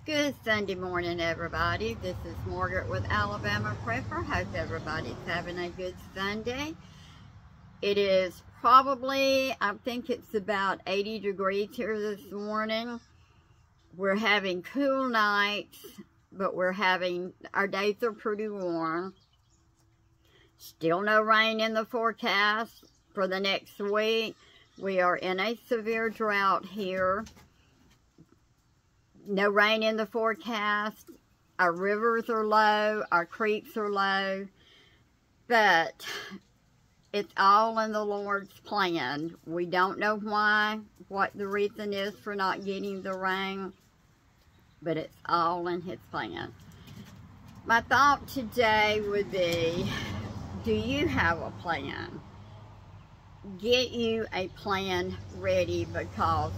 Good Sunday morning, everybody. This is Margaret with Alabama Prepper. Hope everybody's having a good Sunday. It is probably, I think it's about 80 degrees here this morning. We're having cool nights, but our days are pretty warm. Still no rain in the forecast for the next week. We are in a severe drought here. No rain in the forecast. Our rivers are low. Our creeks are low. But it's all in the Lord's plan. We don't know why, what the reason is for not getting the rain. But it's all in His plan. My thought today would be, do you have a plan? Get you a plan ready, because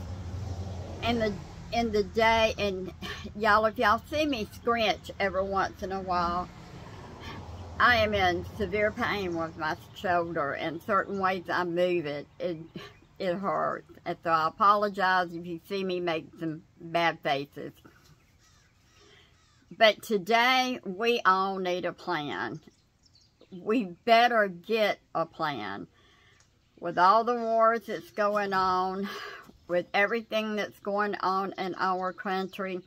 in the day, and y'all, if y'all see me scrunch every once in a while, I am in severe pain with my shoulder, and certain ways I move it hurts. And so I apologize if you see me make some bad faces. But today, we all need a plan. We better get a plan. With all the wars that's going on, with everything that's going on in our country,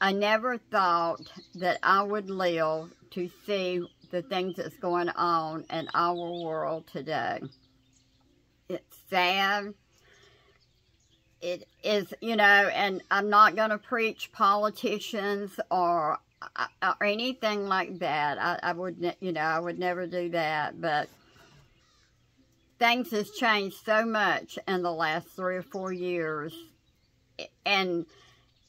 I never thought that I would live to see the things that's going on in our world today. It's sad. It is, and I'm not going to preach politicians or anything like that. I would never do that, but things has changed so much in the last 3 or 4 years. And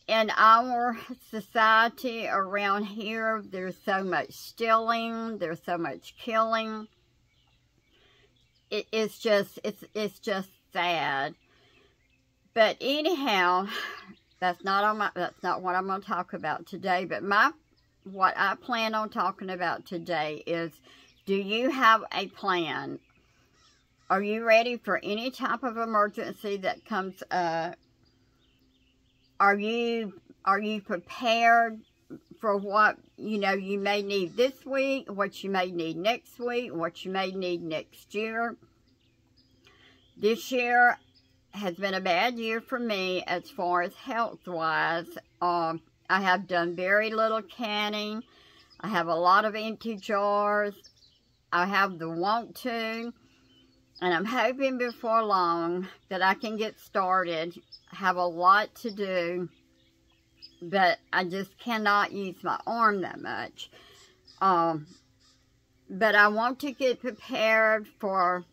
in our society around here, there's so much stealing, there's so much killing. It's just sad. But anyhow, that's not what I'm going to talk about today. But what I plan on talking about today is, do you have a plan? Are you ready for any type of emergency that comes up? Are you prepared for what you may need this week, what you may need next week, what you may need next year? This year has been a bad year for me as far as health-wise. I have done very little canning. I have a lot of empty jars. I have the want to. And I'm hoping before long that I can get started. I have a lot to do, but I just cannot use my arm that much. But I want to get prepared for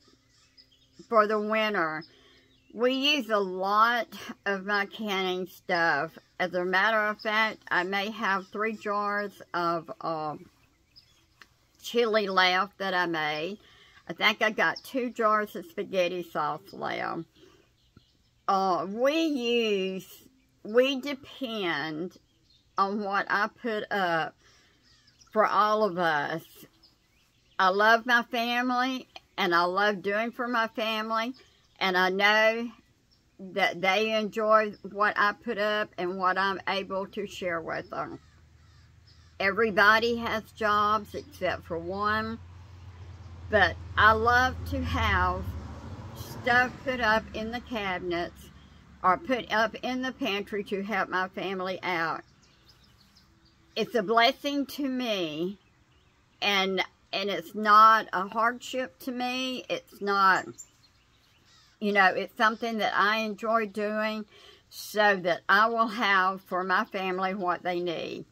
the winter. We use a lot of my canning stuff. As a matter of fact, I may have 3 jars of chili left that I made. I think I got 2 jars of spaghetti sauce left. We depend on what I put up for all of us. I love my family, and I love doing for my family, and I know that they enjoy what I put up and what I'm able to share with them. Everybody has jobs except for one. But I love to have stuff put up in the cabinets or put up in the pantry to help my family out. It's a blessing to me, and it's not a hardship to me. It's not, it's something that I enjoy doing so that I will have for my family what they need.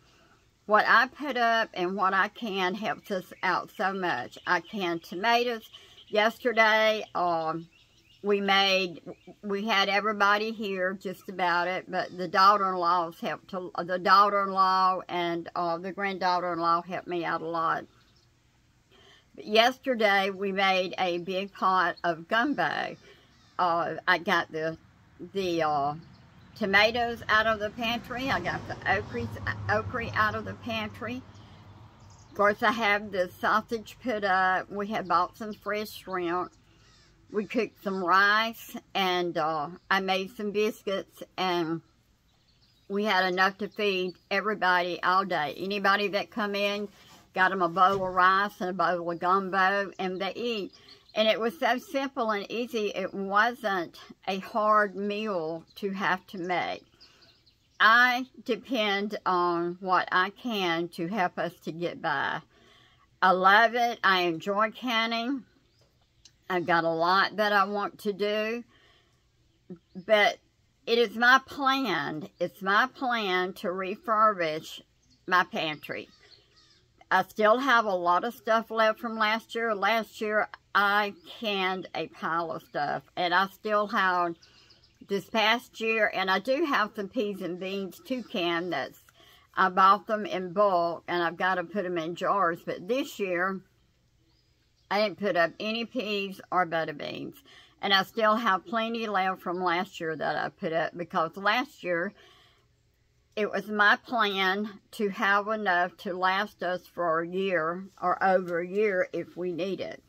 What I put up and what I can helps us out so much. I canned tomatoes. Yesterday, we had everybody here just about it, but the daughter-in-laws helped. The daughter-in-law and the granddaughter-in-law helped me out a lot. But yesterday, we made a big pot of gumbo. I got the tomatoes out of the pantry. I got the okra out of the pantry. Of course, I have the sausage put up. We had bought some fresh shrimp. We cooked some rice, and I made some biscuits, and we had enough to feed everybody all day. Anybody that come in, got them a bowl of rice and a bowl of gumbo, and they eat. And it was so simple and easy. It wasn't a hard meal to have to make. I depend on what I can to help us to get by. I love it. I enjoy canning. I've got a lot that I want to do. But it is my plan. It's my plan to refurbish my pantry. I still have a lot of stuff left from last year. Last year, I canned a pile of stuff. And I still have this past year. And I do have some peas and beans to can. I bought them in bulk. And I've got to put them in jars. But this year, I didn't put up any peas or butter beans. And I still have plenty left from last year that I put up. Because last year, it was my plan to have enough to last us for a year or over a year if we need it.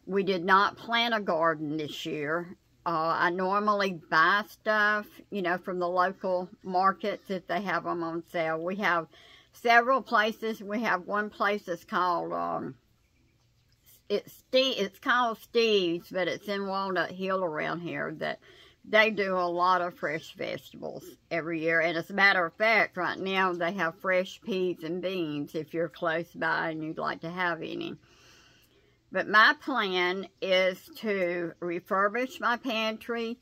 We did not plant a garden this year. I normally buy stuff, you know, from the local markets if they have them on sale. We have several places. We have one place that's called, it's called Steve's, but it's in Walnut Hill around here, that they do a lot of fresh vegetables every year. And as a matter of fact, right now they have fresh peas and beans if you're close by and you'd like to have any. But my plan is to refurbish my pantry.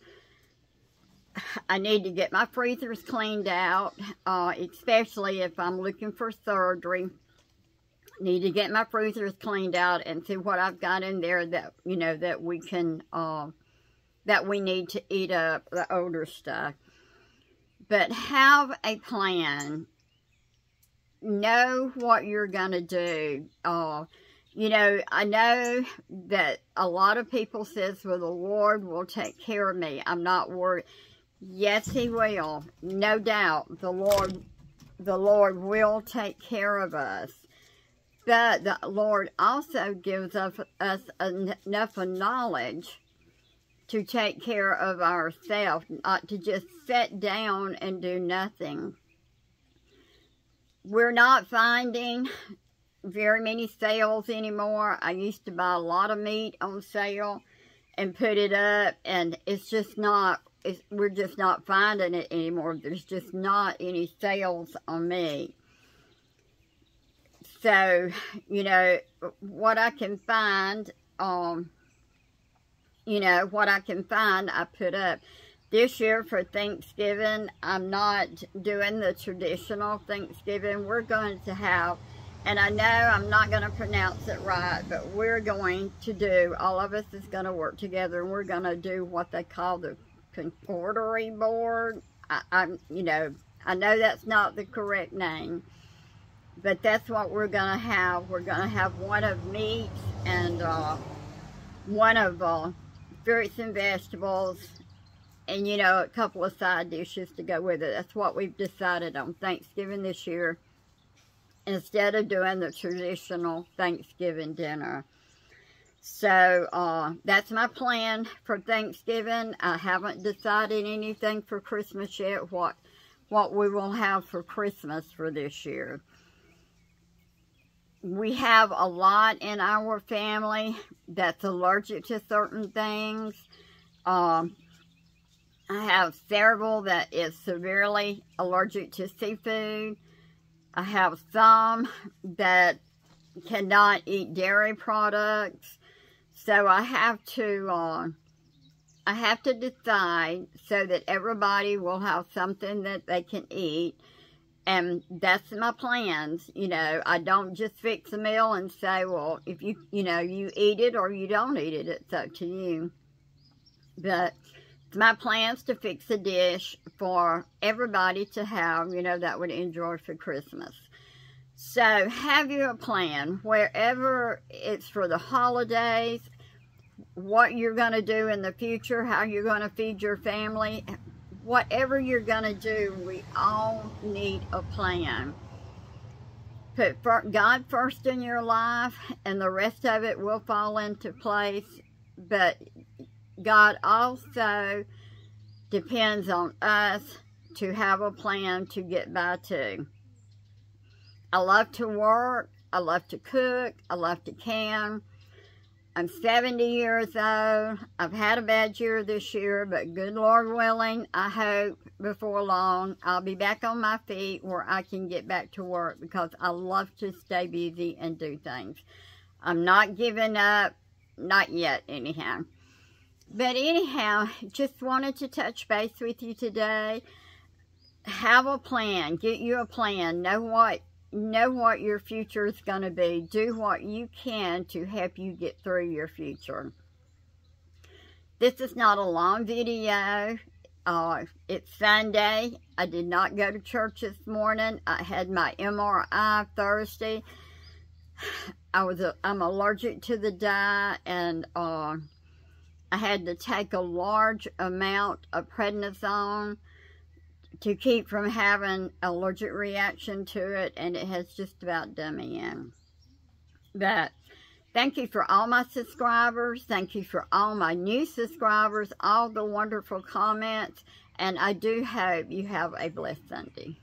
I need to get my freezers cleaned out, especially if I'm looking for surgery. Need to get my freezers cleaned out and see what I've got in there that, you know, that we can, that we need to eat up the older stuff. But have a plan. Know what you're going to do. You know, I know that a lot of people says, well, the Lord will take care of me. I'm not worried. Yes, He will. No doubt. The Lord will take care of us. But the Lord also gives us enough of knowledge to take care of ourselves, not to just sit down and do nothing. We're not finding very many sales anymore. I used to buy a lot of meat on sale and put it up, and it's just not, we're just not finding it anymore. There's just not any sales on meat. So, you know, what I can find, you know, what I can find, I put up. This year for Thanksgiving, I'm not doing the traditional Thanksgiving. We're going to have, and I know I'm not going to pronounce it right, but we're going to do, all of us is going to work together, and we're going to do what they call the concordery board. You know, I know that's not the correct name, but that's what we're going to have. We're going to have one of meats and one of fruits and vegetables, and, you know, a couple of side dishes to go with it. That's what we've decided on Thanksgiving this year, instead of doing the traditional Thanksgiving dinner. So, that's my plan for Thanksgiving. I haven't decided anything for Christmas yet, what we will have for Christmas for this year. We have a lot in our family that's allergic to certain things. I have several that is severely allergic to seafood. I have some that cannot eat dairy products. So I have to decide so that everybody will have something that they can eat. And that's my plans. You know, I don't just fix a meal and say, well, if you know, you eat it or you don't eat it, it's up to you. But it's my plans to fix a dish for everybody to have, you know, that would enjoy for Christmas. So have you a plan, wherever it's for the holidays, what you're going to do in the future, how you're going to feed your family. Whatever you're going to do, we all need a plan. Put God first in your life, and the rest of it will fall into place. But God also depends on us to have a plan to get by too. I love to work. I love to cook. I love to can. I'm 70 years old. I've had a bad year this year, but good Lord willing, I hope before long I'll be back on my feet where I can get back to work, because I love to stay busy and do things. I'm not giving up, not yet anyhow. But anyhow, just wanted to touch base with you today. Have a plan. Get you a plan. Know what your future is going to be. Do what you can to help you get through your future. This is not a long video. It's Sunday. I did not go to church this morning. I had my MRI Thursday. I'm allergic to the dye, and I had to take a large amount of prednisone to keep from having an allergic reaction to it, and it has just about done me in. But thank you for all my subscribers. Thank you for all my new subscribers, all the wonderful comments, and I do hope you have a blessed Sunday.